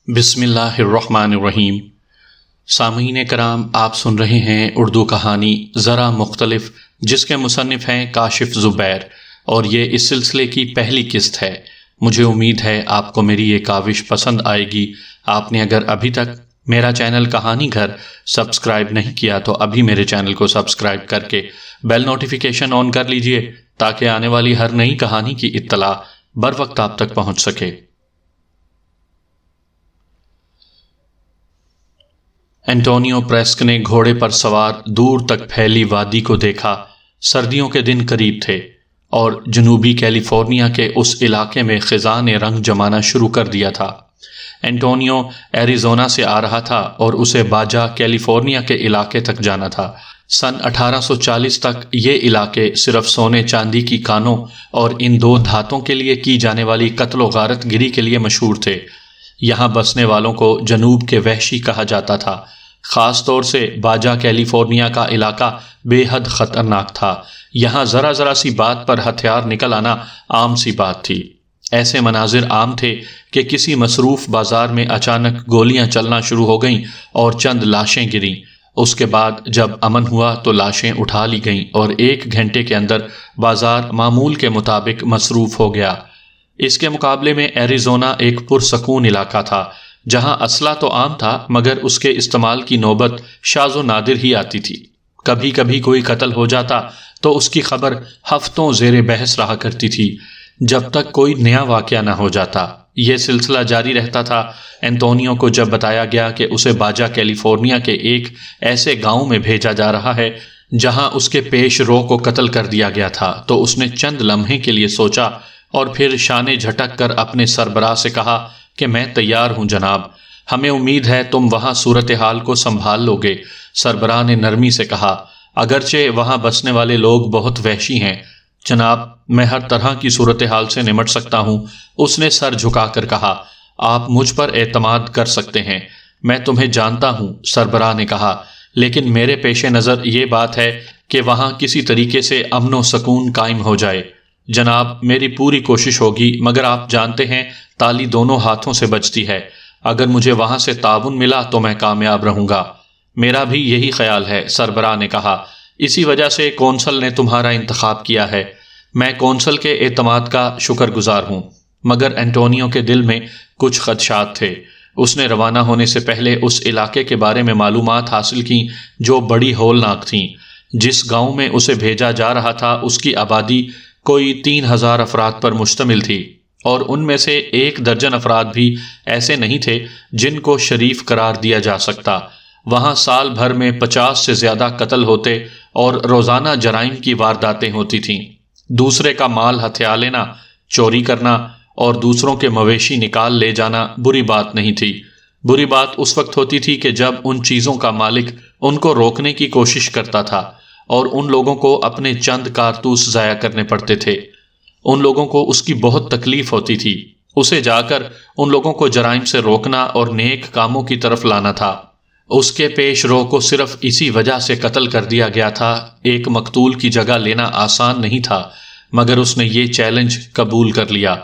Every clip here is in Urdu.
بسم اللہ الرحمن الرحیم۔ سامعین کرام، آپ سن رہے ہیں اردو کہانی ذرا مختلف، جس کے مصنف ہیں کاشف زبیر، اور یہ اس سلسلے کی پہلی قسط ہے۔ مجھے امید ہے آپ کو میری یہ کاوش پسند آئے گی۔ آپ نے اگر ابھی تک میرا چینل کہانی گھر سبسکرائب نہیں کیا تو ابھی میرے چینل کو سبسکرائب کر کے بیل نوٹیفیکیشن آن کر لیجئے، تاکہ آنے والی ہر نئی کہانی کی اطلاع بر وقت آپ تک پہنچ سکے۔ اینٹونیو پریسک نے گھوڑے پر سوار دور تک پھیلی وادی کو دیکھا۔ سردیوں کے دن قریب تھے اور جنوبی کیلیفورنیا کے اس علاقے میں خزاں نے رنگ جمانا شروع کر دیا تھا۔ اینٹونیو ایریزونا سے آ رہا تھا اور اسے باجا کیلیفورنیا کے علاقے تک جانا تھا۔ سن 1840 تک یہ علاقے صرف سونے چاندی کی کانوں اور ان دو دھاتوں کے لیے کی جانے والی قتل و غارت گری کے لیے مشہور تھے۔ یہاں بسنے والوں کو جنوب کے وحشی کہا جاتا تھا۔ خاص طور سے باجا کیلیفورنیا کا علاقہ بے حد خطرناک تھا۔ یہاں ذرا سی بات پر ہتھیار نکل آنا عام سی بات تھی۔ ایسے مناظر عام تھے کہ کسی مصروف بازار میں اچانک گولیاں چلنا شروع ہو گئیں اور چند لاشیں گریں۔ اس کے بعد جب امن ہوا تو لاشیں اٹھا لی گئیں اور 1 گھنٹے کے اندر بازار معمول کے مطابق مصروف ہو گیا۔ اس کے مقابلے میں ایریزونا ایک پرسکون علاقہ تھا، جہاں اسلحہ تو عام تھا مگر اس کے استعمال کی نوبت شاذ و نادر ہی آتی تھی۔ کبھی کبھی کوئی قتل ہو جاتا تو اس کی خبر ہفتوں زیر بحث رہا کرتی تھی، جب تک کوئی نیا واقعہ نہ ہو جاتا۔ یہ سلسلہ جاری رہتا تھا۔ اینٹونیو کو جب بتایا گیا کہ اسے باجا کیلیفورنیا کے ایک ایسے گاؤں میں بھیجا جا رہا ہے جہاں اس کے پیش رو کو قتل کر دیا گیا تھا، تو اس نے چند لمحے کے لیے سوچا اور پھر شانے جھٹک کر اپنے سربراہ سے کہا کہ میں تیار ہوں جناب، ہمیں امید ہے تم وہاں صورتحال کو سنبھال لو گے۔ سربراہ نے نرمی سے کہا، اگرچہ وہاں بسنے والے لوگ بہت وحشی ہیں جناب، میں ہر طرح کی صورتحال سے نمٹ سکتا ہوں۔ اس نے سر جھکا کر کہا، آپ مجھ پر اعتماد کر سکتے ہیں، میں تمہیں جانتا ہوں۔ سربراہ نے کہا، لیکن میرے پیش نظر یہ بات ہے کہ وہاں کسی طریقے سے امن و سکون قائم ہو جائے۔ جناب، میری پوری کوشش ہوگی، مگر آپ جانتے ہیں تالی دونوں ہاتھوں سے بجتی ہے۔ اگر مجھے وہاں سے تعاون ملا تو میں کامیاب رہوں گا۔ میرا بھی یہی خیال ہے، سربراہ نے کہا، اسی وجہ سے کونسل نے تمہارا انتخاب کیا ہے۔ میں کونسل کے اعتماد کا شکر گزار ہوں۔ مگر اینٹونیو کے دل میں کچھ خدشات تھے۔ اس نے روانہ ہونے سے پہلے اس علاقے کے بارے میں معلومات حاصل کیں جو بڑی ہولناک تھیں۔ جس گاؤں میں اسے بھیجا جا رہا تھا اس کی آبادی کوئی 3000 افراد پر مشتمل تھی، اور ان میں سے 1 درجن افراد بھی ایسے نہیں تھے جن کو شریف قرار دیا جا سکتا۔ وہاں سال بھر میں 50 سے زیادہ قتل ہوتے اور روزانہ جرائم کی وارداتیں ہوتی تھیں۔ دوسرے کا مال ہتھیا لینا، چوری کرنا اور دوسروں کے مویشی نکال لے جانا بری بات نہیں تھی۔ بری بات اس وقت ہوتی تھی کہ جب ان چیزوں کا مالک ان کو روکنے کی کوشش کرتا تھا اور ان لوگوں کو اپنے چند کارتوس ضائع کرنے پڑتے تھے۔ ان لوگوں کو اس کی بہت تکلیف ہوتی تھی۔ اسے جا کر ان لوگوں کو جرائم سے روکنا اور نیک کاموں کی طرف لانا تھا۔ اس کے پیش رو کو صرف اسی وجہ سے قتل کر دیا گیا تھا۔ ایک مقتول کی جگہ لینا آسان نہیں تھا، مگر اس نے یہ چیلنج قبول کر لیا،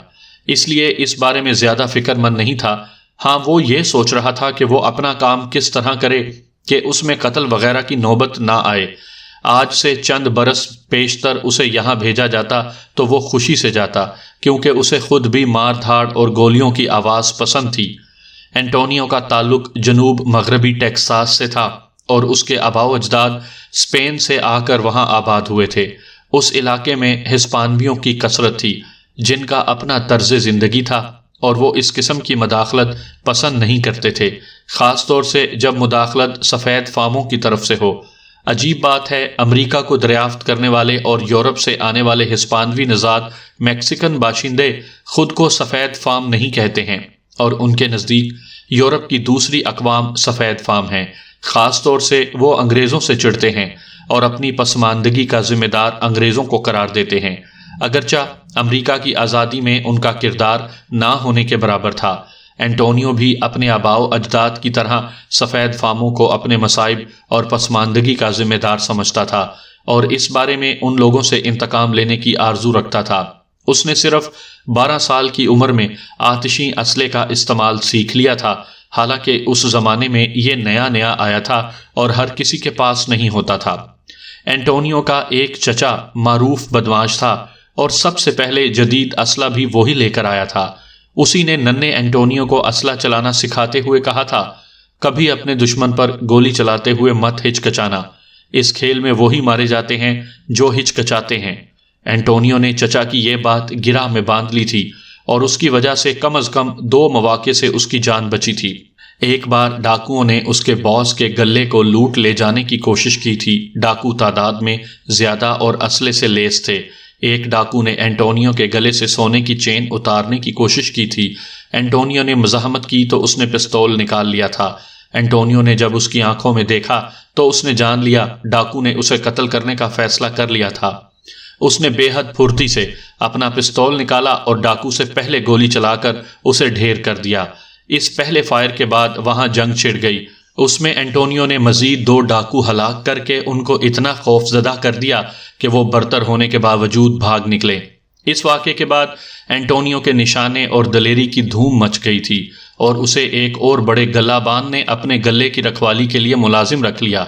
اس لیے اس بارے میں زیادہ فکر مند نہیں تھا۔ ہاں، وہ یہ سوچ رہا تھا کہ وہ اپنا کام کس طرح کرے کہ اس میں قتل وغیرہ کی نوبت نہ آئے۔ آج سے چند برس پیشتر اسے یہاں بھیجا جاتا تو وہ خوشی سے جاتا، کیونکہ اسے خود بھی مار دھاڑ اور گولیوں کی آواز پسند تھی۔ اینٹونیو کا تعلق جنوب مغربی ٹیکساس سے تھا اور اس کے آباء و اجداد اسپین سے آ کر وہاں آباد ہوئے تھے۔ اس علاقے میں ہسپانویوں کی کثرت تھی جن کا اپنا طرز زندگی تھا، اور وہ اس قسم کی مداخلت پسند نہیں کرتے تھے، خاص طور سے جب مداخلت سفید فاموں کی طرف سے ہو۔ عجیب بات ہے، امریکہ کو دریافت کرنے والے اور یورپ سے آنے والے ہسپانوی نژاد میکسیکن باشندے خود کو سفید فام نہیں کہتے ہیں، اور ان کے نزدیک یورپ کی دوسری اقوام سفید فام ہیں۔ خاص طور سے وہ انگریزوں سے چڑھتے ہیں اور اپنی پسماندگی کا ذمہ دار انگریزوں کو قرار دیتے ہیں، اگرچہ امریکہ کی آزادی میں ان کا کردار نہ ہونے کے برابر تھا۔ اینٹونیو بھی اپنے آباء و اجداد کی طرح سفید فاموں کو اپنے مصائب اور پسماندگی کا ذمہ دار سمجھتا تھا، اور اس بارے میں ان لوگوں سے انتقام لینے کی آرزو رکھتا تھا۔ اس نے صرف 12 سال کی عمر میں آتشی اسلحے کا استعمال سیکھ لیا تھا، حالانکہ اس زمانے میں یہ نیا آیا تھا اور ہر کسی کے پاس نہیں ہوتا تھا۔ اینٹونیو کا ایک چچا معروف بدمعاش تھا اور سب سے پہلے جدید اسلحہ بھی وہی لے کر آیا تھا۔ اسی نے ننھے اینٹونیو کو اسلحہ چلانا سکھاتے ہوئے کہا تھا، کبھی اپنے دشمن پر گولی چلاتے ہوئے مت ہچکچانا، اس کھیل میں وہی مارے جاتے ہیں جو ہچکچاتے ہیں۔ اینٹونیو نے چچا کی یہ بات گرہ میں باندھ لی تھی اور اس کی وجہ سے کم از کم 2 مواقع سے اس کی جان بچی تھی۔ ایک بار ڈاکوؤں نے اس کے باس کے گلے کو لوٹ لے جانے کی کوشش کی تھی۔ ڈاکو تعداد میں زیادہ اور اسلحے سے لیس تھے۔ ایک ڈاکو نے اینٹونیو کے گلے سے سونے کی چین اتارنے کی کوشش کی تھی۔ اینٹونیو نے مزاحمت کی تو اس نے پستول نکال لیا تھا۔ اینٹونیو نے جب اس کی آنکھوں میں دیکھا تو اس نے جان لیا ڈاکو نے اسے قتل کرنے کا فیصلہ کر لیا تھا۔ اس نے بے حد پھرتی سے اپنا پستول نکالا اور ڈاکو سے پہلے گولی چلا کر اسے ڈھیر کر دیا۔ اس پہلے فائر کے بعد وہاں جنگ چھڑ گئی۔ اس میں اینٹونیو نے مزید 2 ڈاکو ہلاک کر کے ان کو اتنا خوف زدہ کر دیا کہ وہ برتر ہونے کے باوجود بھاگ نکلے۔ اس واقعے کے بعد اینٹونیو کے نشانے اور دلیری کی دھوم مچ گئی تھی اور اسے ایک اور بڑے گلہ بان نے اپنے گلے کی رکھوالی کے لیے ملازم رکھ لیا۔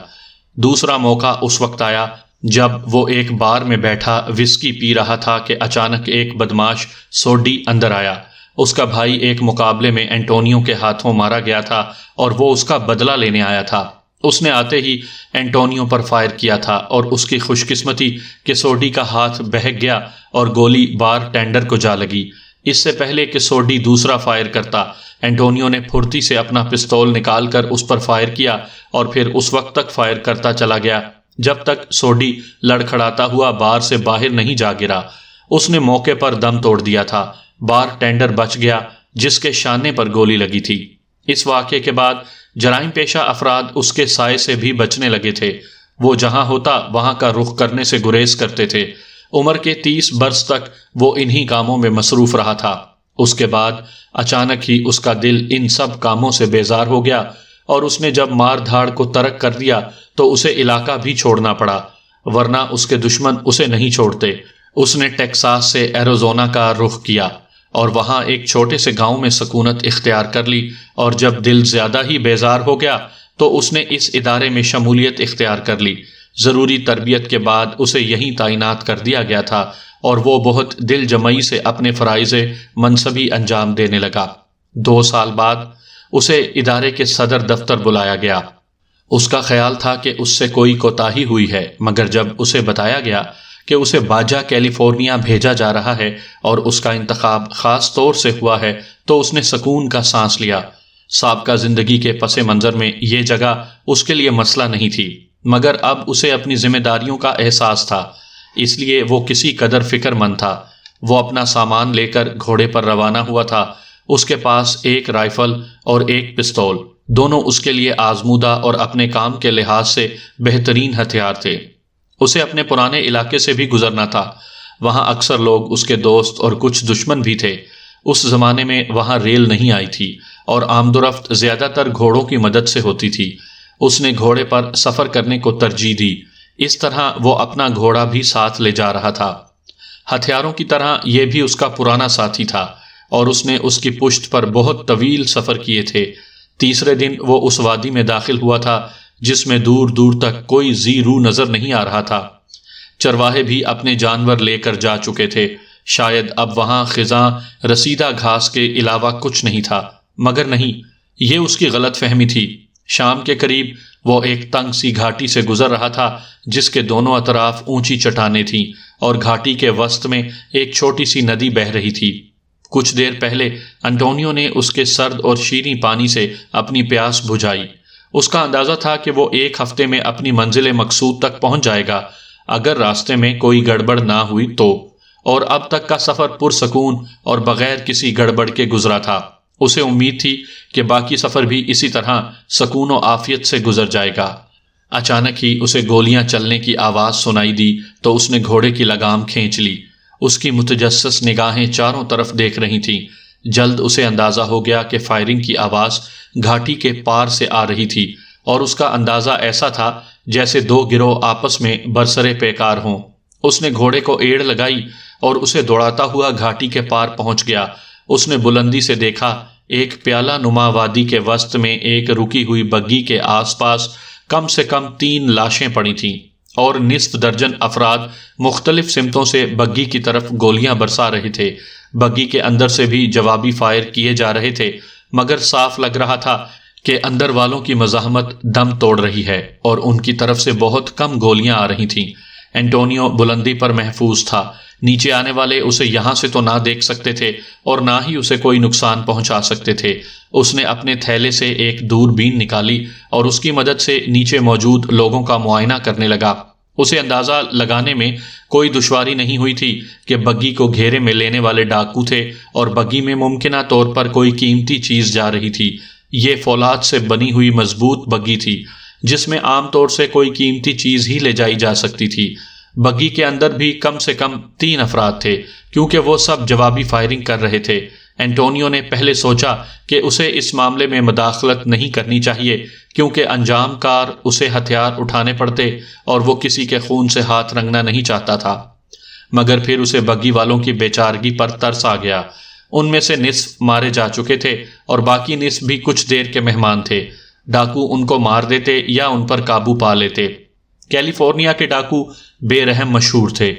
دوسرا موقع اس وقت آیا جب وہ ایک بار میں بیٹھا وسکی پی رہا تھا کہ اچانک ایک بدمعاش سوڈی اندر آیا۔ اس کا بھائی ایک مقابلے میں اینٹونیو کے ہاتھوں مارا گیا تھا اور وہ اس کا بدلہ لینے آیا تھا۔ اس نے آتے ہی اینٹونیو پر فائر کیا تھا اور اس کی خوش قسمتی کہ سوڈی کا ہاتھ بہک گیا اور گولی بار ٹینڈر کو جا لگی۔ اس سے پہلے کہ سوڈی دوسرا فائر کرتا، اینٹونیو نے پھرتی سے اپنا پستول نکال کر اس پر فائر کیا اور پھر اس وقت تک فائر کرتا چلا گیا جب تک سوڈی لڑکھڑاتا ہوا بار سے باہر نہیں جا گرا۔ اس نے موقع پر دم توڑ دیا تھا۔ بار ٹینڈر بچ گیا جس کے شانے پر گولی لگی تھی۔ اس واقعے کے بعد جرائم پیشہ افراد اس کے سائے سے بھی بچنے لگے تھے۔ وہ جہاں ہوتا وہاں کا رخ کرنے سے گریز کرتے تھے۔ عمر کے 30 برس تک وہ انہی کاموں میں مصروف رہا تھا۔ اس کے بعد اچانک ہی اس کا دل ان سب کاموں سے بیزار ہو گیا اور اس نے جب مار دھاڑ کو ترک کر دیا تو اسے علاقہ بھی چھوڑنا پڑا، ورنہ اس کے دشمن اسے نہیں چھوڑتے۔ اس نے ٹیکساس سے ایریزونا کا رخ کیا اور وہاں ایک چھوٹے سے گاؤں میں سکونت اختیار کر لی، اور جب دل زیادہ ہی بیزار ہو گیا تو اس نے اس ادارے میں شمولیت اختیار کر لی۔ ضروری تربیت کے بعد اسے یہیں تعینات کر دیا گیا تھا اور وہ بہت دل جمعی سے اپنے فرائض منصبی انجام دینے لگا۔ 2 سال بعد اسے ادارے کے صدر دفتر بلایا گیا۔ اس کا خیال تھا کہ اس سے کوئی کوتاہی ہوئی ہے، مگر جب اسے بتایا گیا کہ اسے باجا کیلیفورنیا بھیجا جا رہا ہے اور اس کا انتخاب خاص طور سے ہوا ہے تو اس نے سکون کا سانس لیا۔ سابقہ زندگی کے پس منظر میں یہ جگہ اس کے لیے مسئلہ نہیں تھی، مگر اب اسے اپنی ذمہ داریوں کا احساس تھا، اس لیے وہ کسی قدر فکر مند تھا۔ وہ اپنا سامان لے کر گھوڑے پر روانہ ہوا تھا۔ اس کے پاس ایک رائفل اور ایک پستول، دونوں اس کے لیے آزمودہ اور اپنے کام کے لحاظ سے بہترین ہتھیار تھے۔ اسے اپنے پرانے علاقے سے بھی گزرنا تھا۔ وہاں اکثر لوگ اس کے دوست اور کچھ دشمن بھی تھے۔ اس زمانے میں وہاں ریل نہیں آئی تھی اور آمد و رفت زیادہ تر گھوڑوں کی مدد سے ہوتی تھی۔ اس نے گھوڑے پر سفر کرنے کو ترجیح دی۔ اس طرح وہ اپنا گھوڑا بھی ساتھ لے جا رہا تھا۔ ہتھیاروں کی طرح یہ بھی اس کا پرانا ساتھی تھا اور اس نے اس کی پشت پر بہت طویل سفر کیے تھے۔ تیسرے دن وہ اس وادی میں داخل ہوا تھا جس میں دور دور تک کوئی زی رو نظر نہیں آ رہا تھا۔ چرواہے بھی اپنے جانور لے کر جا چکے تھے۔ شاید اب وہاں خزاں رسیدہ گھاس کے علاوہ کچھ نہیں تھا، مگر نہیں، یہ اس کی غلط فہمی تھی۔ شام کے قریب وہ ایک تنگ سی گھاٹی سے گزر رہا تھا جس کے دونوں اطراف اونچی چٹانیں تھیں اور گھاٹی کے وسط میں ایک چھوٹی سی ندی بہہ رہی تھی۔ کچھ دیر پہلے انٹونیو نے اس کے سرد اور شیریں پانی سے اپنی پیاس بجھائی۔ اس کا اندازہ تھا کہ وہ 1 ہفتے میں اپنی منزل مقصود تک پہنچ جائے گا اگر راستے میں کوئی گڑبڑ نہ ہوئی تو، اور اب تک کا سفر پرسکون اور بغیر کسی گڑبڑ کے گزرا تھا۔ اسے امید تھی کہ باقی سفر بھی اسی طرح سکون و عافیت سے گزر جائے گا۔ اچانک ہی اسے گولیاں چلنے کی آواز سنائی دی تو اس نے گھوڑے کی لگام کھینچ لی۔ اس کی متجسس نگاہیں چاروں طرف دیکھ رہی تھیں۔ جلد اسے اندازہ ہو گیا کہ فائرنگ کی آواز گھاٹی کے پار سے آ رہی تھی، اور اس کا اندازہ ایسا تھا جیسے 2 گروہ آپس میں برسرے پیکار ہوں۔ اس نے گھوڑے کو ایڑ لگائی اور اسے دوڑاتا ہوا گھاٹی کے پار پہنچ گیا۔ اس نے بلندی سے دیکھا، ایک پیالہ نما وادی کے وسط میں ایک رکی ہوئی بگی کے آس پاس کم سے کم 3 لاشیں پڑی تھیں، اور نصف درجن افراد مختلف سمتوں سے بگی کی طرف گولیاں برسا رہے تھے۔ بگی کے اندر سے بھی جوابی فائر کیے جا رہے تھے، مگر صاف لگ رہا تھا کہ اندر والوں کی مزاحمت دم توڑ رہی ہے اور ان کی طرف سے بہت کم گولیاں آ رہی تھیں۔ اینٹونیو بلندی پر محفوظ تھا، نیچے آنے والے اسے یہاں سے تو نہ دیکھ سکتے تھے اور نہ ہی اسے کوئی نقصان پہنچا سکتے تھے۔ اس نے اپنے تھیلے سے ایک دوربین نکالی اور اس کی مدد سے نیچے موجود لوگوں کا معائنہ کرنے لگا۔ اسے اندازہ لگانے میں کوئی دشواری نہیں ہوئی تھی کہ بگی کو گھیرے میں لینے والے ڈاکو تھے اور بگی میں ممکنہ طور پر کوئی قیمتی چیز جا رہی تھی۔ یہ فولاد سے بنی ہوئی مضبوط بگی تھی جس میں عام طور سے کوئی قیمتی چیز ہی لے جائی جا سکتی تھی۔ بگی کے اندر بھی کم سے کم 3 افراد تھے، کیونکہ وہ سب جوابی فائرنگ کر رہے تھے۔ اینٹونیو نے پہلے سوچا کہ اسے اس معاملے میں مداخلت نہیں کرنی چاہیے، کیونکہ انجام کار اسے ہتھیار اٹھانے پڑتے اور وہ کسی کے خون سے ہاتھ رنگنا نہیں چاہتا تھا۔ مگر پھر اسے بگی والوں کی بے چارگی پر ترس آ گیا۔ ان میں سے نصف مارے جا چکے تھے اور باقی نصف بھی کچھ دیر کے مہمان تھے۔ ڈاکو ان کو مار دیتے یا ان پر قابو پا لیتے۔ کیلیفورنیا کے ڈاکو بے رحم مشہور تھے۔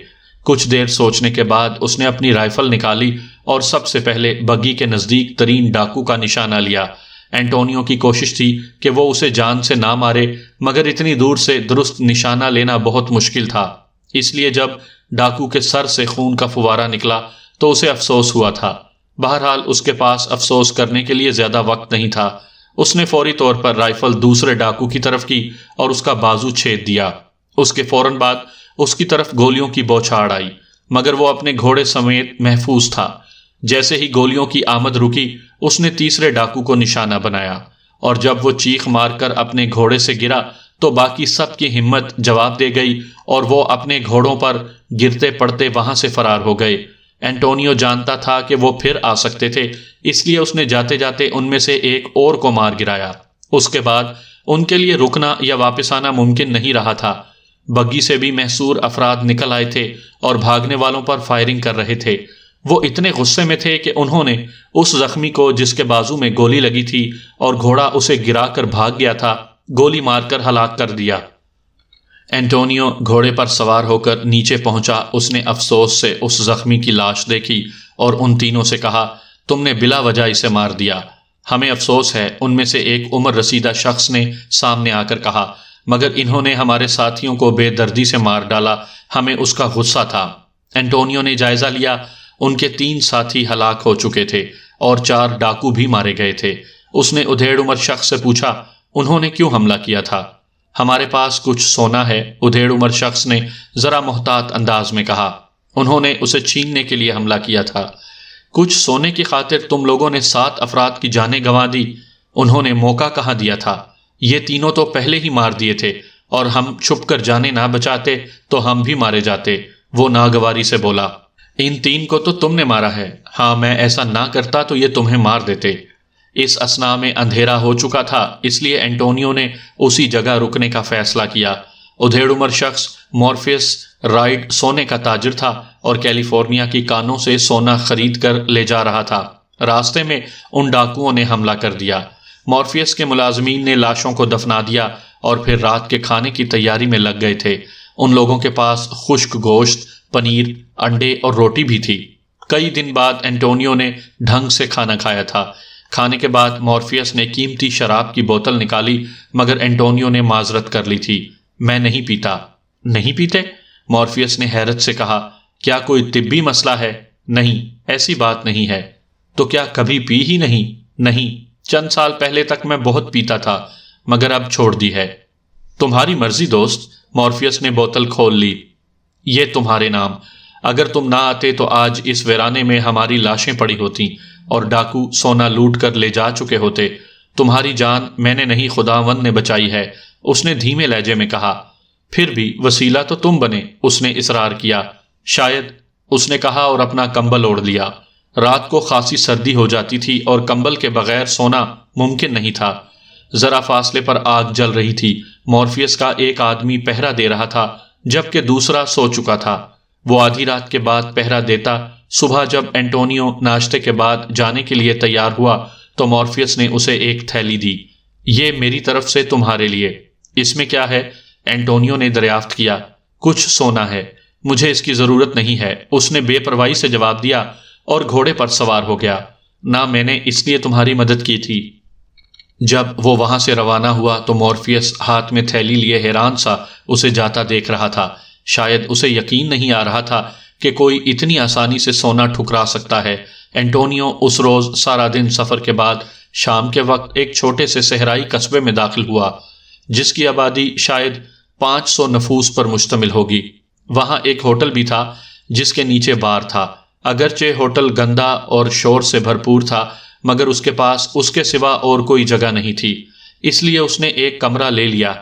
کچھ دیر سوچنے کے بعد اس نے اپنی رائفل نکالی اور سب سے پہلے بگی کے نزدیک ترین ڈاکو کا نشانہ لیا۔ اینٹونیو کی کوشش تھی کہ وہ اسے جان سے نہ مارے، مگر اتنی دور سے درست نشانہ لینا بہت مشکل تھا، اس لیے جب ڈاکو کے سر سے خون کا فوارہ نکلا تو اسے افسوس ہوا تھا۔ بہرحال اس کے پاس افسوس کرنے کے لیے زیادہ وقت نہیں تھا۔ اس نے فوری طور پر رائفل دوسرے ڈاکو کی طرف کی اور اس کا بازو چھید دیا۔ اس کے فوراً بعد اس کی طرف گولیوں کی بوچھاڑ آئی، مگر وہ اپنے گھوڑے سمیت محفوظ تھا۔ جیسے ہی گولیوں کی آمد رکی، اس نے تیسرے ڈاکو کو نشانہ بنایا، اور جب وہ چیخ مار کر اپنے گھوڑے سے گرا تو باقی سب کی ہمت جواب دے گئی اور وہ اپنے گھوڑوں پر گرتے پڑتے وہاں سے فرار ہو گئے۔ اینٹونیو جانتا تھا کہ وہ پھر آ سکتے تھے، اس لیے اس نے جاتے جاتے ان میں سے ایک اور کو مار گرایا۔ اس کے بعد ان کے لیے رکنا یا واپس آنا ممکن نہیں رہا تھا۔ بگی سے بھی محصور افراد نکل آئے تھے اور بھاگنے والوں پر فائرنگ کر رہے تھے۔ وہ اتنے غصے میں تھے کہ انہوں نے اس زخمی کو جس کے بازو میں گولی لگی تھی اور گھوڑا اسے گرا کر بھاگ گیا تھا، گولی مار کر ہلاک کر دیا۔ اینٹونیو گھوڑے پر سوار ہو کر نیچے پہنچا۔ اس نے افسوس سے اس زخمی کی لاش دیکھی اور ان تینوں سے کہا، تم نے بلا وجہ اسے مار دیا۔ ہمیں افسوس ہے، ان میں سے ایک عمر رسیدہ شخص نے سامنے آ کر کہا، مگر انہوں نے ہمارے ساتھیوں کو بے دردی سے مار ڈالا، ہمیں اس کا غصہ تھا۔ اینٹونیو نے جائزہ لیا، ان کے 3 ساتھی ہلاک ہو چکے تھے اور 4 ڈاکو بھی مارے گئے تھے۔ اس نے ادھیڑ عمر شخص سے پوچھا، انہوں نے کیوں حملہ کیا تھا؟ ہمارے پاس کچھ سونا ہے، ادھیڑ عمر شخص نے ذرا محتاط انداز میں کہا۔ انہوں نے اسے چھیننے کے لیے حملہ کیا تھا۔ کچھ سونے کی خاطر تم لوگوں نے 7 افراد کی جانیں گنوا دی، انہوں نے موقع کہاں دیا تھا؟ یہ تینوں تو پہلے ہی مار دیے تھے، اور ہم چھپ کر جانے نہ بچاتے تو ہم بھی مارے جاتے، وہ ناگواری سے بولا۔ ان 3 کو تو تم نے مارا ہے، ہاں میں ایسا نہ کرتا تو یہ تمہیں مار دیتے۔ اس اثناء میں اندھیرا ہو چکا تھا، اس لیے اینٹونیو نے اسی جگہ رکنے کا فیصلہ کیا۔ ادھیڑ عمر شخص مورفیس رائڈ سونے کا تاجر تھا اور کیلیفورنیا کی کانوں سے سونا خرید کر لے جا رہا تھا۔ راستے میں ان ڈاکوؤں نے حملہ کر دیا۔ مورفیس کے ملازمین نے لاشوں کو دفنا دیا اور پھر رات کے کھانے کی تیاری میں لگ گئے تھے۔ ان لوگوں کے پاس خشک گوشت، پنیر، انڈے اور روٹی بھی تھی۔ کئی دن بعد اینٹونیو نے ڈھنگ سے کھانا کھایا تھا۔ کھانے کے بعد مورفیس نے قیمتی شراب کی بوتل نکالی، مگر اینٹونیو نے معذرت کر لی تھی۔ میں نہیں پیتا۔ نہیں پیتے؟ مورفیس نے حیرت سے کہا، کیا کوئی طبی مسئلہ ہے؟ نہیں، ایسی بات نہیں ہے۔ تو کیا کبھی پی ہی نہیں؟ نہیں، چند سال پہلے تک میں بہت پیتا تھا، مگر اب چھوڑ دی ہے۔ تمہاری مرضی دوست۔ مورفیس نے بوتل کھول لی۔ یہ تمہارے نام۔ اگر تم نہ آتے تو آج اس ویرانے میں ہماری لاشیں پڑی ہوتی اور ڈاکو سونا لوٹ کر لے جا چکے ہوتے۔ تمہاری جان میں نے نہیں، خداوند نے بچائی ہے، اس نے دھیمے لہجے میں کہا۔ پھر بھی وسیلہ تو تم بنے، اس نے اصرار کیا۔ شاید، اس نے کہا اور اپنا کمبل اوڑھ لیا۔ رات کو خاصی سردی ہو جاتی تھی اور کمبل کے بغیر سونا ممکن نہیں تھا۔ ذرا فاصلے پر آگ جل رہی تھی۔ مورفیس کا ایک آدمی پہرا دے رہا تھا، جبکہ دوسرا سو چکا تھا۔ وہ آدھی رات کے بعد پہرا دیتا۔ صبح جب اینٹونیو ناشتے کے بعد جانے کے لیے تیار ہوا تو مورفیس نے اسے ایک تھیلی دی۔ یہ میری طرف سے تمہارے لیے۔ اس میں کیا ہے؟ اینٹونیو نے دریافت کیا۔ کچھ سونا ہے، مجھے اس کی ضرورت نہیں ہے، اس نے بے پرواہی سے جواب دیا اور گھوڑے پر سوار ہو گیا۔ نہ، میں نے اس لیے تمہاری مدد کی تھی۔ جب وہ وہاں سے روانہ ہوا تو مورفیس ہاتھ میں تھیلی لیے حیران سا اسے جاتا دیکھ رہا تھا۔ شاید اسے یقین نہیں آ رہا تھا کہ کوئی اتنی آسانی سے سونا ٹھکرا سکتا ہے۔ اینٹونیو اس روز سارا دن سفر کے بعد شام کے وقت ایک چھوٹے سے صحرائی قصبے میں داخل ہوا جس کی آبادی شاید 500 نفوس پر مشتمل ہوگی۔ وہاں ایک ہوٹل بھی تھا جس کے نیچے بار تھا۔ اگرچہ ہوٹل گندا اور شور سے بھرپور تھا مگر اس کے پاس اس کے سوا اور کوئی جگہ نہیں تھی، اس لیے اس نے ایک کمرہ لے لیا۔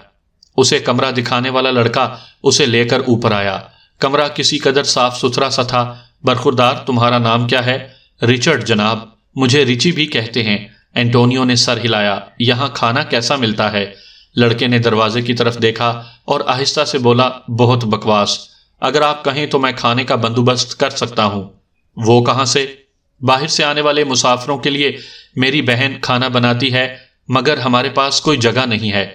اسے کمرہ دکھانے والا لڑکا اسے لے کر اوپر آیا۔ کمرہ کسی قدر صاف ستھرا سا تھا۔ برخوردار، تمہارا نام کیا ہے؟ رچرڈ جناب، مجھے رچی بھی کہتے ہیں۔ اینٹونیو نے سر ہلایا۔ یہاں کھانا کیسا ملتا ہے؟ لڑکے نے دروازے کی طرف دیکھا اور آہستہ سے بولا، بہت بکواس۔ اگر آپ کہیں تو میں کھانے کا بندوبست کر سکتا ہوں۔ وہ کہاں سے؟ باہر سے آنے والے مسافروں کے لیے میری بہن کھانا بناتی ہے مگر ہمارے پاس کوئی جگہ نہیں ہے۔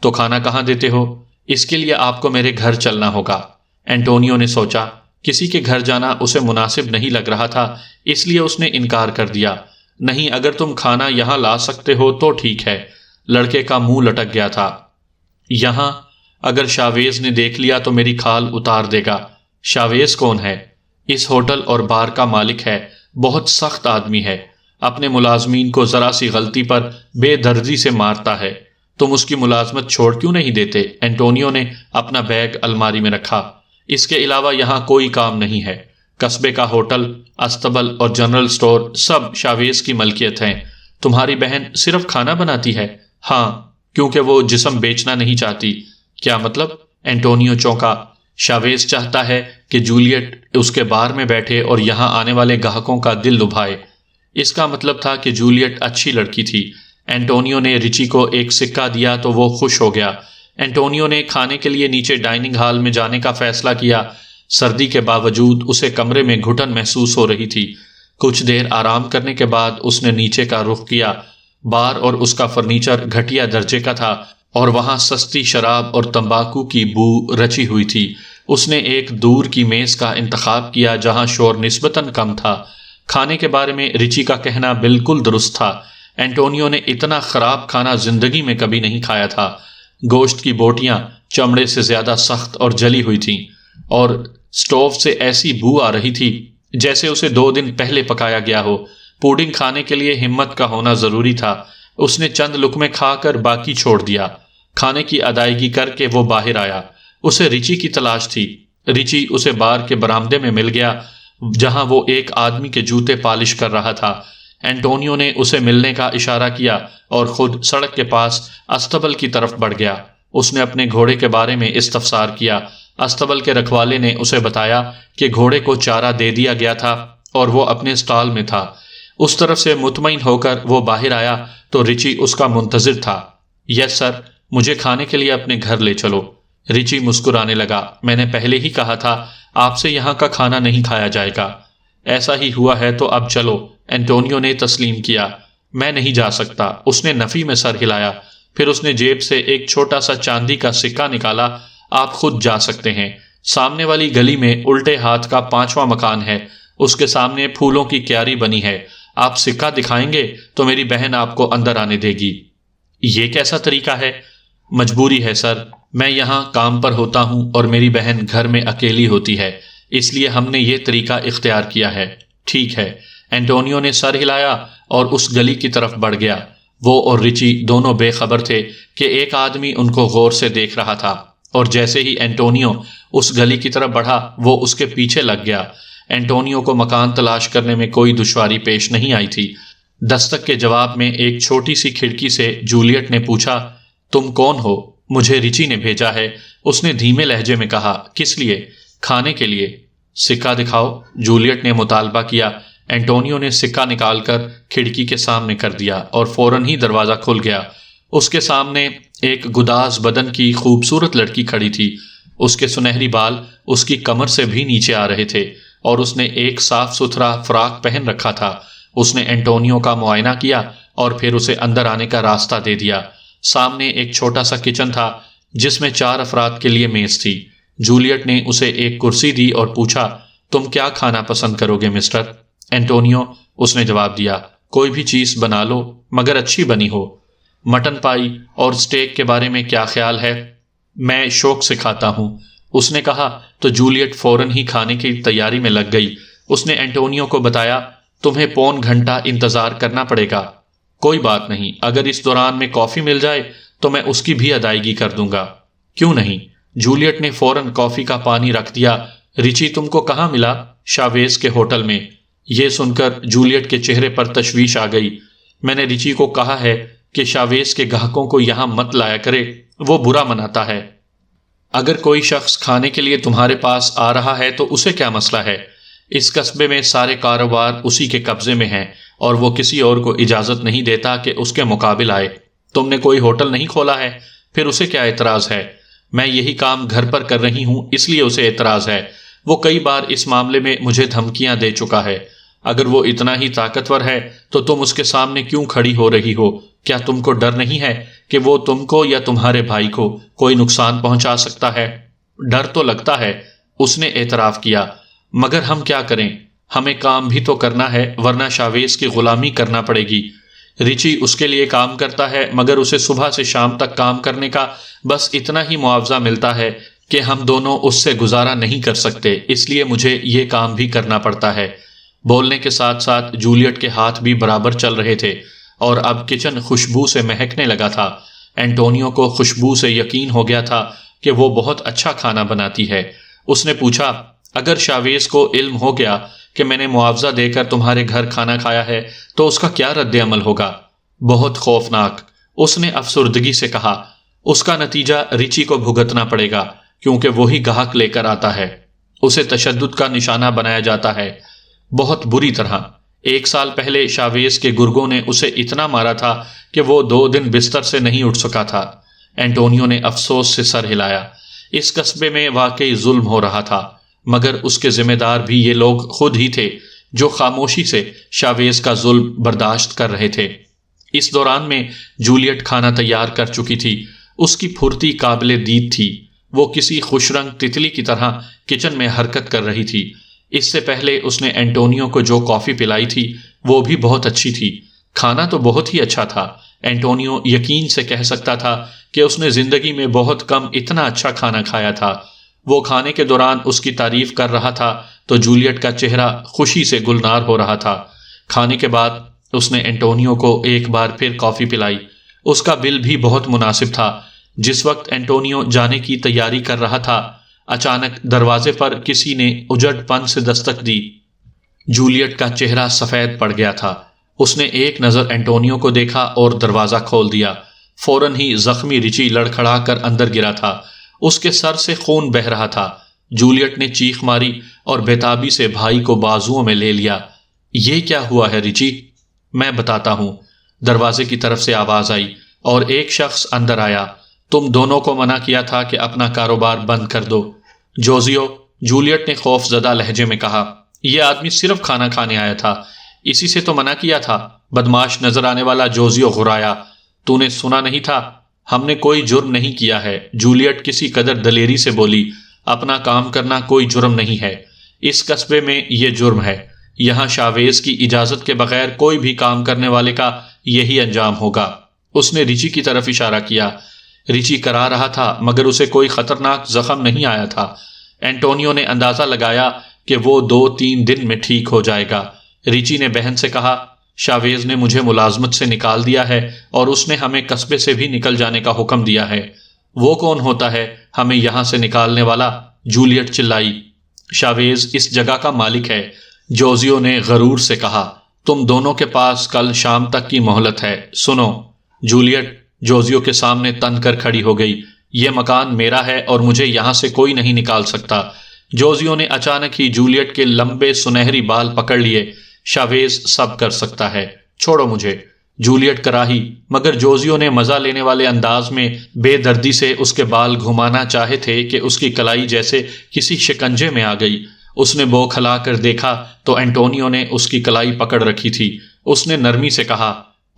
تو کھانا کہاں دیتے ہو؟ اس کے لیے آپ کو میرے گھر چلنا ہوگا۔ اینٹونیو نے سوچا کسی کے گھر جانا اسے مناسب نہیں لگ رہا تھا، اس لیے اس نے انکار کر دیا۔ نہیں، اگر تم کھانا یہاں لا سکتے ہو تو ٹھیک ہے۔ لڑکے کا منہ لٹک گیا تھا۔ یہاں؟ اگر شاویز نے دیکھ لیا تو میری کھال اتار دے گا۔ شاویز کون ہے؟ اس ہوٹل اور بار کا مالک ہے، بہت سخت آدمی ہے، اپنے ملازمین کو ذرا سی غلطی پر بے دردی سے مارتا ہے۔ تم اس کی ملازمت چھوڑ کیوں نہیں دیتے؟ اینٹونیو نے اپنا بیگ الماری میں رکھا۔ اس کے علاوہ یہاں کوئی کام نہیں ہے۔ قصبے کا ہوٹل، استبل اور جنرل سٹور سب شاویز کی ملکیت ہیں۔ تمہاری بہن صرف کھانا بناتی ہے؟ ہاں، کیونکہ وہ جسم بیچنا نہیں چاہتی۔ کیا مطلب؟ اینٹونیو چونکا۔ شاویز چاہتا ہے کہ جولیٹ اس کے بار میں بیٹھے اور یہاں آنے والے گاہکوں کا دل لبھائے۔ اس کا مطلب تھا کہ جولیٹ اچھی لڑکی تھی۔ اینٹونیو نے رچی کو ایک سکہ دیا تو وہ خوش ہو گیا۔ اینٹونیو نے کھانے کے لیے نیچے ڈائننگ ہال میں جانے کا فیصلہ کیا۔ سردی کے باوجود اسے کمرے میں گھٹن محسوس ہو رہی تھی۔ کچھ دیر آرام کرنے کے بعد اس نے نیچے کا رخ کیا۔ بار اور اس کا فرنیچر گھٹیا درجے کا تھا اور وہاں سستی شراب اور تمباکو کی بو رچی ہوئی تھی۔ اس نے ایک دور کی میز کا انتخاب کیا جہاں شور نسبتاً کم تھا۔ کھانے کے بارے میں رچی کا کہنا بالکل درست تھا۔ اینٹونیو نے اتنا خراب کھانا زندگی میں کبھی نہیں کھایا تھا۔ گوشت کی بوٹیاں چمڑے سے زیادہ سخت اور جلی ہوئی تھیں اور سٹوو سے ایسی بو آ رہی تھی جیسے اسے 2 دن پہلے پکایا گیا ہو۔ پوڈنگ کھانے کے لیے ہمت کا ہونا ضروری تھا۔ اس نے چند لقمے کھا کر باقی چھوڑ دیا۔ کھانے کی ادائیگی کر کے وہ باہر آیا۔ اسے رچی کی تلاش تھی۔ رچی اسے بار کے برآمدے میں مل گیا جہاں وہ ایک آدمی کے جوتے پالش کر رہا تھا۔ اینٹونیو نے اسے ملنے کا اشارہ کیا اور خود سڑک کے پاس استبل کی طرف بڑھ گیا۔ اس نے اپنے گھوڑے کے بارے میں استفسار کیا۔ استبل کے رکھوالے نے اسے بتایا کہ گھوڑے کو چارہ دے دیا گیا تھا اور وہ اپنے اسٹال میں تھا۔ اس طرف سے مطمئن ہو کر وہ باہر آیا تو رچی اس کا منتظر تھا۔ یس سر، مجھے کھانے کے لیے اپنے گھر لے چلو۔ رچی مسکرانے لگا۔ میں نے پہلے ہی کہا تھا آپ سے یہاں کا کھانا نہیں کھایا جائے گا۔ ایسا ہی ہوا ہے تو اب چلو، اینٹونیو نے تسلیم کیا۔ میں نہیں جا سکتا، اس نے نفی میں سر ہلایا۔ پھر اس نے جیب سے ایک چھوٹا سا چاندی کا سکہ نکالا۔ آپ خود جا سکتے ہیں۔ سامنے والی گلی میں الٹے ہاتھ کا 5واں مکان ہے، اس کے سامنے پھولوں کی کیاری بنی ہے۔ آپ سکہ دکھائیں گے تو میری بہن آپ کو اندر آنے دے گی۔ یہ کیسا طریقہ ہے؟ مجبوری ہے سر، میں یہاں کام پر ہوتا ہوں اور میری بہن گھر میں اکیلی ہوتی ہے، اس لیے ہم نے یہ طریقہ اختیار کیا ہے۔ ٹھیک ہے۔ اینٹونیو نے سر ہلایا اور اس گلی کی طرف بڑھ گیا۔ وہ اور رچی دونوں بے خبر تھے کہ ایک آدمی ان کو غور سے دیکھ رہا تھا اور جیسے ہی اینٹونیو اس گلی کی طرف بڑھا وہ اس کے پیچھے لگ گیا۔ اینٹونیو کو مکان تلاش کرنے میں کوئی دشواری پیش نہیں آئی تھی۔ دستک کے جواب میں ایک چھوٹی سی کھڑکی سے جولیٹ نے پوچھا، تم کون ہو؟ مجھے رچی نے بھیجا ہے، اس نے دھیمے لہجے میں کہا۔ کس لیے؟ کھانے کے لیے۔ سکہ دکھاؤ، جولیٹ نے مطالبہ کیا۔ اینٹونیو نے سکہ نکال کر کھڑکی کے سامنے کر دیا اور فوراً ہی دروازہ کھل گیا۔ اس کے سامنے ایک گداز بدن کی خوبصورت لڑکی کھڑی تھی۔ اس کے سنہری بال اس کی کمر سے بھی نیچے آ رہے تھے اور اس نے ایک صاف ستھرا فراک پہن رکھا تھا۔ اس نے اینٹونیو کا معائنہ کیا اور پھر اسے اندر آنے کا راستہ دے دیا۔ سامنے ایک چھوٹا سا کچن تھا جس میں 4 افراد کے لیے میز تھی۔ جولیٹ نے اسے ایک کرسی دی اور پوچھا، تم کیا کھانا پسند کرو گے مسٹر اینٹونیو؟ اس نے جواب دیا، کوئی بھی چیز بنا لو مگر اچھی بنی ہو۔ مٹن پائی اور سٹیک کے بارے میں کیا خیال ہے؟ میں شوق سے کھاتا ہوں، اس نے کہا تو جولیٹ فوراً ہی کھانے کی تیاری میں لگ گئی۔ اس نے اینٹونیو کو بتایا، تمہیں پون گھنٹہ انتظار کرنا پڑے گا۔ کوئی بات نہیں، اگر اس دوران میں کافی مل جائے تو میں اس کی بھی ادائیگی کر دوں گا۔ کیوں نہیں؟ جولیٹ نے فوراً کافی کا پانی رکھ دیا۔ ریچی تم کو کہاں ملا؟ شاویز کے ہوٹل میں۔ یہ سن کر جولیٹ کے چہرے پر تشویش آ گئی۔ میں نے ریچی کو کہا ہے کہ شاویز کے گاہکوں کو یہاں مت لایا کرے، وہ برا مناتا ہے۔ اگر کوئی شخص کھانے کے لیے تمہارے پاس آ رہا ہے تو اسے کیا مسئلہ ہے؟ اس قصبے میں سارے کاروبار اسی کے قبضے میں ہیں اور وہ کسی اور کو اجازت نہیں دیتا کہ اس کے مقابل آئے۔ تم نے کوئی ہوٹل نہیں کھولا ہے، پھر اسے کیا اعتراض ہے؟ میں یہی کام گھر پر کر رہی ہوں، اس لیے اسے اعتراض ہے۔ وہ کئی بار اس معاملے میں مجھے دھمکیاں دے چکا ہے۔ اگر وہ اتنا ہی طاقتور ہے تو تم اس کے سامنے کیوں کھڑی ہو رہی ہو؟ کیا تم کو ڈر نہیں ہے کہ وہ تم کو یا تمہارے بھائی کو کوئی نقصان پہنچا سکتا ہے؟ ڈر تو لگتا ہے، اس نے اعتراف کیا، مگر ہم کیا کریں؟ ہمیں کام بھی تو کرنا ہے ورنہ شاویز کی غلامی کرنا پڑے گی۔ ریچی اس کے لیے کام کرتا ہے مگر اسے صبح سے شام تک کام کرنے کا بس اتنا ہی معاوضہ ملتا ہے کہ ہم دونوں اس سے گزارا نہیں کر سکتے، اس لیے مجھے یہ کام بھی کرنا پڑتا ہے۔ بولنے کے ساتھ ساتھ جولیٹ کے ہاتھ بھی برابر چل رہے تھے اور اب کچن خوشبو سے مہکنے لگا تھا۔ اینٹونیو کو خوشبو سے یقین ہو گیا تھا کہ وہ بہت اچھا کھانا بناتی ہے۔ اس نے پوچھا، اگر شاویز کو علم ہو گیا کہ میں نے معاوضہ دے کر تمہارے گھر کھانا کھایا ہے تو اس کا کیا رد عمل ہوگا؟ بہت خوفناک، اس نے افسردگی سے کہا۔ اس کا نتیجہ ریچی کو بھگتنا پڑے گا کیونکہ وہی گاہک لے کر آتا ہے۔ اسے تشدد کا نشانہ بنایا جاتا ہے، بہت بری طرح۔ 1 سال پہلے شاویز کے گرگوں نے اسے اتنا مارا تھا کہ وہ 2 دن بستر سے نہیں اٹھ سکا تھا۔ اینٹونیو نے افسوس سے سر ہلایا۔ اس قصبے میں واقعی ظلم ہو رہا تھا مگر اس کے ذمہ دار بھی یہ لوگ خود ہی تھے جو خاموشی سے شاویز کا ظلم برداشت کر رہے تھے۔ اس دوران میں جولیٹ کھانا تیار کر چکی تھی۔ اس کی پھرتی قابل دید تھی، وہ کسی خوش رنگ تتلی کی طرح کچن میں حرکت کر رہی تھی۔ اس سے پہلے اس نے اینٹونیو کو جو کافی پلائی تھی وہ بھی بہت اچھی تھی۔ کھانا تو بہت ہی اچھا تھا۔ اینٹونیو یقین سے کہہ سکتا تھا کہ اس نے زندگی میں بہت کم اتنا اچھا کھانا کھایا تھا۔ وہ کھانے کے دوران اس کی تعریف کر رہا تھا تو جولیٹ کا چہرہ خوشی سے گلنار ہو رہا تھا۔ کھانے کے بعد اس نے اینٹونیو کو ایک بار پھر کافی پلائی۔ اس کا بل بھی بہت مناسب تھا۔ جس وقت اینٹونیو جانے کی تیاری کر رہا تھا، اچانک دروازے پر کسی نے اجڑ پن سے دستک دی۔ جولیٹ کا چہرہ سفید پڑ گیا تھا۔ اس نے ایک نظر اینٹونیو کو دیکھا اور دروازہ کھول دیا۔ فوراً ہی زخمی ریچی لڑکھڑا کر اندر گرا تھا، اس کے سر سے خون بہہ رہا تھا۔ جولیٹ نے چیخ ماری اور بےتابی سے بھائی کو بازوؤں میں لے لیا۔ یہ کیا ہوا ہے ریچی؟ میں بتاتا ہوں۔ دروازے کی طرف سے آواز آئی اور ایک شخص اندر آیا۔ تم دونوں کو منع کیا تھا کہ اپنا کاروبار بند کر دو۔ جوزیو، جولیٹ نے خوف زدہ لہجے میں کہا، یہ آدمی صرف کھانا کھانے آیا تھا، اسی سے تو منع کیا تھا۔ بدماش نظر آنے والا جوزیو غرایا، تو نے سنا نہیں تھا؟ ہم نے کوئی جرم نہیں کیا ہے۔ جولیٹ کسی قدر دلیری سے بولی، اپنا کام کرنا کوئی جرم نہیں ہے، اس قصبے میں یہ جرم ہے۔ یہاں شاویز کی اجازت کے بغیر کوئی بھی کام کرنے والے کا یہی انجام ہوگا۔ اس نے ریچی کی طرف اشارہ کیا۔ ریچی کرا رہا تھا مگر اسے کوئی خطرناک زخم نہیں آیا تھا۔ اینٹونیو نے اندازہ لگایا کہ وہ 2-3 دن میں ٹھیک ہو جائے گا۔ ریچی نے بہن سے کہا، شاویز نے مجھے ملازمت سے نکال دیا ہے اور اس نے ہمیں قصبے سے بھی نکل جانے کا حکم دیا ہے۔ وہ کون ہوتا ہے ہمیں یہاں سے نکالنے والا؟ جولیٹ چلائی۔ شاویز اس جگہ کا مالک ہے، جوزیو نے غرور سے کہا۔ تم دونوں کے پاس کل شام تک کی مہلت ہے۔ سنو، جولیٹ جوزیو کے سامنے تن کر کھڑی ہو گئی، یہ مکان میرا ہے اور مجھے یہاں سے کوئی نہیں نکال سکتا۔ جوزیو نے اچانک ہی جولیٹ کے لمبے سنہری بال پکڑ لیے۔ شاویز سب کر سکتا ہے، چھوڑو مجھے۔ جولیٹ کراہی، مگر جوزیو نے مزہ لینے والے انداز میں بے دردی سے اس کے بال گھمانا چاہے تھے کہ اس کی کلائی جیسے کسی شکنجے میں آ گئی۔ اس نے بو کھلا کر دیکھا تو اینٹونیو نے اس کی کلائی پکڑ رکھی تھی۔ اس نے نرمی سے کہا،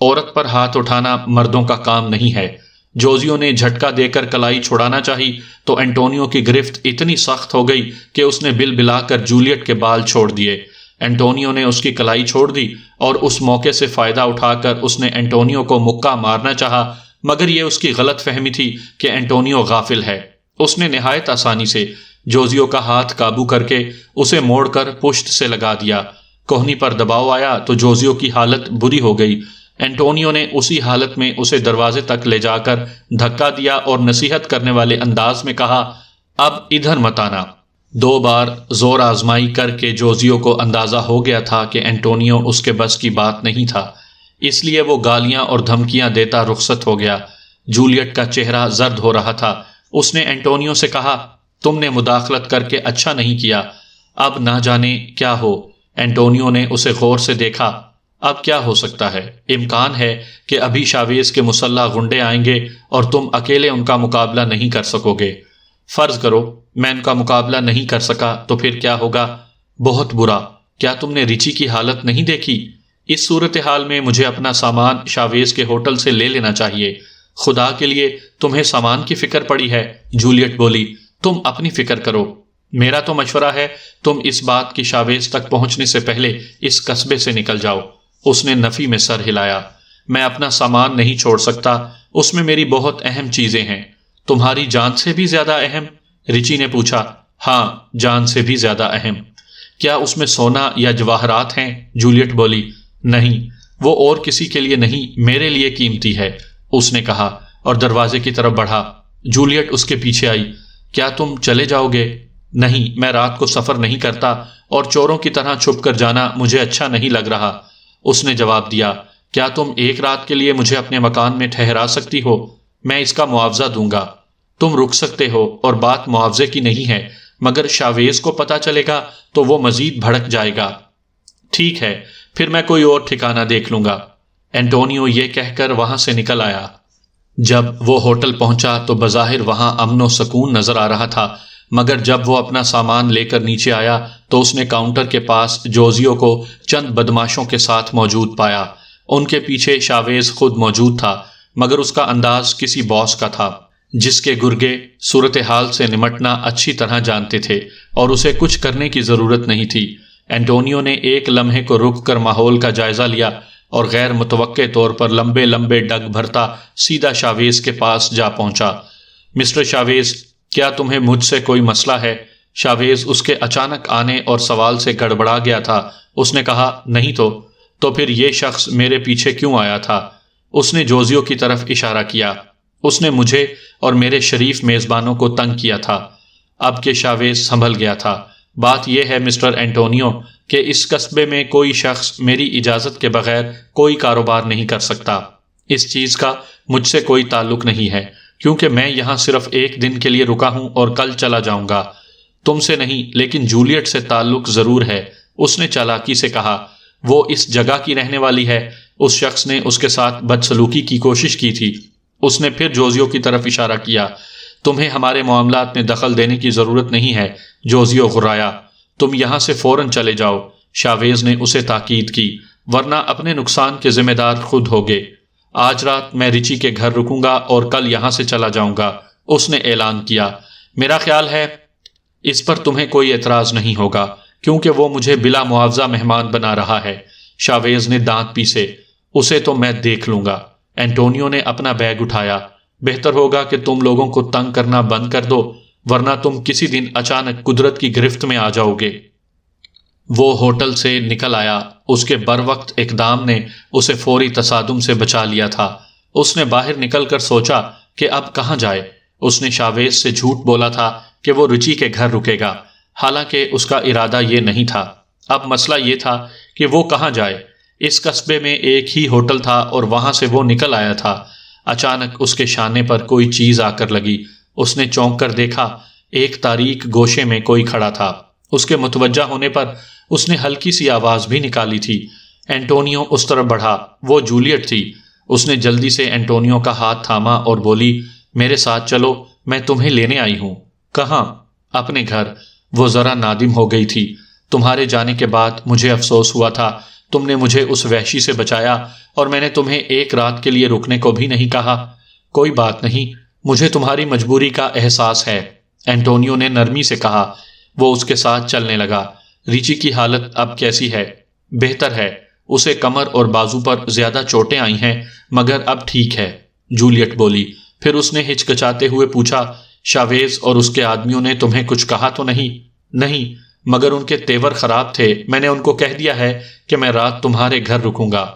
عورت پر ہاتھ اٹھانا مردوں کا کام نہیں ہے۔ جوزیو نے جھٹکا دے کر کلائی چھڑانا چاہی تو اینٹونیو کی گرفت اتنی سخت ہو گئی کہ اس نے بل بلا کر جولیٹ کے بال چھوڑ دیے۔ اینٹونیو نے اس کی کلائی چھوڑ دی اور اس موقع سے فائدہ اٹھا کر اس نے اینٹونیو کو مکہ مارنا چاہا، مگر یہ اس کی غلط فہمی تھی کہ اینٹونیو غافل ہے۔ اس نے نہایت آسانی سے جوزیو کا ہاتھ قابو کر کے اسے موڑ کر پشت سے لگا دیا۔ کوہنی پر دباؤ آیا تو جوزیو کی حالت بری ہو گئی۔ اینٹونیو نے اسی حالت میں اسے دروازے تک لے جا کر دھکا دیا اور نصیحت کرنے والے انداز میں کہا، اب ادھر مت آنا۔ 2 بار زور آزمائی کر کے جوزیو کو اندازہ ہو گیا تھا کہ اینٹونیو اس کے بس کی بات نہیں تھا، اس لیے وہ گالیاں اور دھمکیاں دیتا رخصت ہو گیا۔ جولیٹ کا چہرہ زرد ہو رہا تھا۔ اس نے اینٹونیو سے کہا، تم نے مداخلت کر کے اچھا نہیں کیا، اب نہ جانے کیا ہو۔ اینٹونیو نے اسے غور سے دیکھا۔ اب کیا ہو سکتا ہے؟ امکان ہے کہ ابھی شاویز کے مسلح غنڈے آئیں گے اور تم اکیلے ان کا مقابلہ نہیں کر سکو گے۔ فرض کرو میں ان کا مقابلہ نہیں کر سکا تو پھر کیا ہوگا؟ بہت برا۔ کیا تم نے رچی کی حالت نہیں دیکھی؟ اس صورتحال میں مجھے اپنا سامان شاویز کے ہوٹل سے لے لینا چاہیے۔ خدا کے لیے تمہیں سامان کی فکر پڑی ہے؟ جولیٹ بولی، تم اپنی فکر کرو۔ میرا تو مشورہ ہے تم اس بات کی شاویز تک پہنچنے سے پہلے اس قصبے سے نکل جاؤ۔ اس نے نفی میں سر ہلایا۔ میں اپنا سامان نہیں چھوڑ سکتا، اس میں میری بہت اہم چیزیں ہیں۔ تمہاری جان سے بھی زیادہ اہم؟ رچی نے پوچھا۔ ہاں، جان سے بھی زیادہ اہم۔ کیا اس میں سونا یا جواہرات ہیں؟ جولیٹ بولی، نہیں، وہ اور کسی کے لیے نہیں، میرے لیے قیمتی ہے، اس نے کہا اور دروازے کی طرف بڑھا۔ جولیٹ اس کے پیچھے آئی۔ کیا تم چلے جاؤ گے؟ نہیں، میں رات کو سفر نہیں کرتا اور چوروں کی طرح چھپ کر جانا مجھے اچھا نہیں لگ رہا، اس نے جواب دیا۔ کیا تم ایک رات کے لیے مجھے اپنے مکان میں ٹھہرا سکتی ہو؟ میں اس کا معاوضہ دوں گا۔ تم رک سکتے ہو اور بات معاوضے کی نہیں ہے، مگر شاویز کو پتا چلے گا تو وہ مزید بھڑک جائے گا۔ ٹھیک ہے، پھر میں کوئی اور ٹھکانہ دیکھ لوں گا۔ اینٹونیو یہ کہہ کر وہاں سے نکل آیا۔ جب وہ ہوٹل پہنچا تو بظاہر وہاں امن و سکون نظر آ رہا تھا، مگر جب وہ اپنا سامان لے کر نیچے آیا تو اس نے کاؤنٹر کے پاس جوزیو کو چند بدماشوں کے ساتھ موجود پایا۔ ان کے پیچھے شاویز خود موجود تھا، مگر اس کا انداز کسی باس کا تھا جس کے گرگے صورتحال سے نمٹنا اچھی طرح جانتے تھے اور اسے کچھ کرنے کی ضرورت نہیں تھی۔ اینٹونیو نے ایک لمحے کو رک کر ماحول کا جائزہ لیا اور غیر متوقع طور پر لمبے لمبے ڈگ بھرتا سیدھا شاویز کے پاس جا پہنچا۔ مسٹر شاویز، کیا تمہیں مجھ سے کوئی مسئلہ ہے؟ شاویز اس کے اچانک آنے اور سوال سے گڑبڑا گیا تھا۔ اس نے کہا، نہیں تو پھر یہ شخص میرے پیچھے کیوں آیا تھا؟ اس نے جوزیو کی طرف اشارہ کیا۔ اس نے مجھے اور میرے شریف میزبانوں کو تنگ کیا تھا۔ اب کہ شاویز سنبھل گیا تھا، بات یہ ہے مسٹر اینٹونیو کہ اس قصبے میں کوئی شخص میری اجازت کے بغیر کوئی کاروبار نہیں کر سکتا۔ اس چیز کا مجھ سے کوئی تعلق نہیں ہے، کیونکہ میں یہاں صرف ایک دن کے لیے رکا ہوں اور کل چلا جاؤں گا۔ تم سے نہیں، لیکن جولیٹ سے تعلق ضرور ہے، اس نے چالاکی سے کہا۔ وہ اس جگہ کی رہنے والی ہے۔ اس شخص نے اس کے ساتھ بدسلوکی کی کوشش کی تھی۔ اس نے پھر جوزیو کی طرف اشارہ کیا۔ تمہیں ہمارے معاملات میں دخل دینے کی ضرورت نہیں ہے، جوزیو غرایا۔ تم یہاں سے فوراً چلے جاؤ، شاویز نے اسے تاکید کی، ورنہ اپنے نقصان کے ذمہ دار خود ہوگے۔ آج رات میں رچی کے گھر رکوں گا اور کل یہاں سے چلا جاؤں گا، اس نے اعلان کیا۔ میرا خیال ہے اس پر تمہیں کوئی اعتراض نہیں ہوگا، کیونکہ وہ مجھے بلا معاوضہ مہمان بنا رہا ہے۔ شاویز نے دانت پیسے۔ اسے تو میں دیکھ لوں گا۔ اینٹونیو نے اپنا بیگ اٹھایا۔ بہتر ہوگا کہ تم لوگوں کو تنگ کرنا بند کر دو، ورنہ تم کسی دن اچانک قدرت کی گرفت میں آ جاؤ گے۔ وہ ہوٹل سے نکل آیا۔ اس کے بروقت اقدام نے اسے فوری تصادم سے بچا لیا تھا۔ اس نے باہر نکل کر سوچا کہ اب کہاں جائے۔ اس نے شاویز سے جھوٹ بولا تھا کہ وہ رچی کے گھر رکے گا، حالانکہ اس کا ارادہ یہ نہیں تھا۔ اب مسئلہ یہ تھا کہ وہ کہاں جائے۔ اس قصبے میں ایک ہی ہوٹل تھا اور وہاں سے وہ نکل آیا تھا۔ اچانک اس کے شانے پر کوئی چیز آ کر لگی۔ اس نے چونک کر دیکھا، ایک تاریک گوشے میں کوئی کھڑا تھا۔ اس کے متوجہ ہونے پر اس نے ہلکی سی آواز بھی نکالی تھی۔ اینٹونیو اس طرف بڑھا۔ وہ جولیٹ تھی۔ اس نے جلدی سے اینٹونیو کا ہاتھ تھاما اور بولی، میرے ساتھ چلو، میں تمہیں لینے آئی ہوں۔ کہاں؟ اپنے گھر۔ وہ ذرا نادم ہو گئی تھی۔ تمہارے جانے کے بعد مجھے افسوس ہوا تھا۔ تم نے مجھے اس وحشی سے بچایا اور میں نے تمہیں ایک رات کے لیے رکنے کو بھی نہیں کہا۔ کوئی بات نہیں، مجھے تمہاری مجبوری کا احساس ہے، اینٹونیو نے نرمی سے کہا۔ وہ اس کے ساتھ چلنے لگا۔ ریچی کی حالت اب کیسی ہے؟ بہتر ہے۔ اسے کمر اور بازو پر زیادہ چوٹیں آئی ہیں مگر اب ٹھیک ہے، جولیٹ بولی۔ پھر اس نے ہچکچاتے ہوئے پوچھا، شاویز اور اس کے آدمیوں نے تمہیں کچھ کہا تو نہیں؟ نہیں، مگر ان کے تیور خراب تھے۔ میں نے ان کو کہہ دیا ہے کہ میں رات تمہارے گھر رکوں گا۔